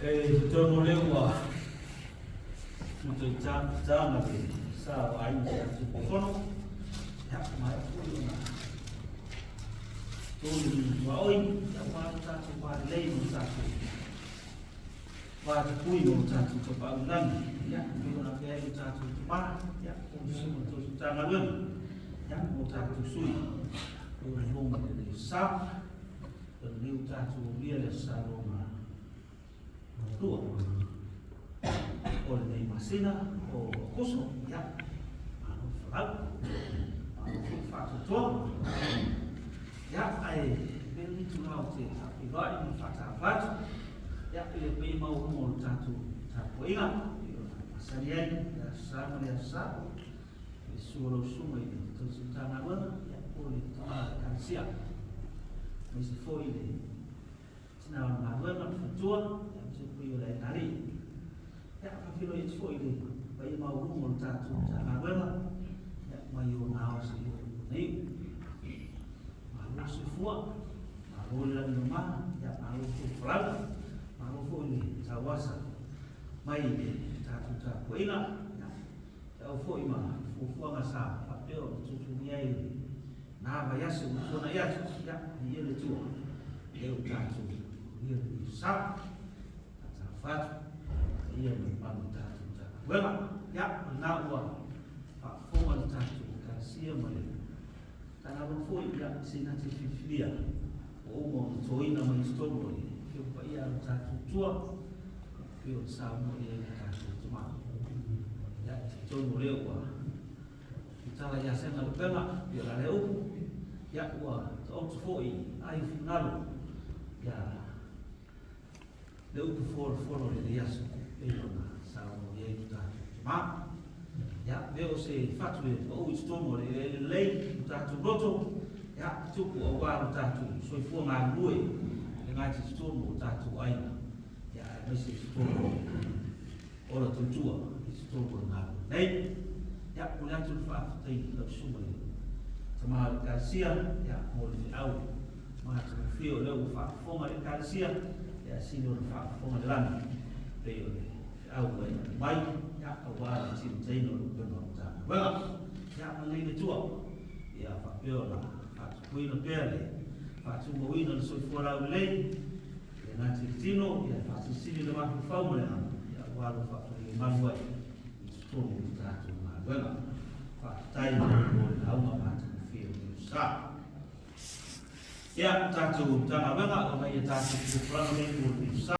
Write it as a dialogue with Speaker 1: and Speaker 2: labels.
Speaker 1: Kay John Olewa, untuk jangan lagi sah air yang sepokono, ya mai pun na. Tuh waoi, ya walau tak sempat lei musafir. Walau pun musafir kebangunan, ya kita nak pergi musafir cepat, ya untuk jangan lagi, ya musafir sui, rumah dari sah, dan musafir dia le saroma. Tua oleh masina o kuso ya anu falau anu fatu tua ya ai beli tunau te tapi gak ini fata fat ya lebih mau satu satu ingat masalian ya sama ya satu suruh sungai terus tangan mana ya boleh kan siap mesti foi ini senang ngawen fatua oleh tali, ya kalau itu foi ini, bayi mau ngomong satu jangan berlah, ya mayu nawas ini, malu sifua, malu dalam rumah, ya malu pulang, malu foi ini kawasan, mayu satu enak, ya foi mah, fufua ngasah, papel susunya ini, nah bayar sebutnya ya dia lucu, dia satu, dia bisa. Fat ia membangun satu. Well, ya menawa Pak Fuan satu kasih mereka. Tanah berfui ya sini dia. Oh, join nama istana ini. Kita ia satu tua. Kita sama ia satu cuma. Ya, join lewat. Kita lagi asal nak berapa? Dia lewat. Ya, wah, orang fui. Ayo final. Ya. Leu for de yasu elona sao ye ta ma ya veo se fatwe o istomo le lei ta tu roto ya tu o wa ta tu so fu nga lui le nga ti istomo ta tu ai ya me se istomo ora tu tua istomo nga nei ya punya tu fa tai lo sumo sama kasia ya mo le au ma tu fio le fa fo ma kasia ya sini orang pengadilan dia awal baik ya awal cinta ini orang benar benar ya mengenai itu ya fakir lah fakir lebih fakir semua ini sesuatu lain dengan cintino ya fakir sini lemah faul ya awal fakir manual itu kita cuma benar fakir boleh awal macam fakir sah. Ya, satu, jangan bangga kalau ia satu, kurang lebih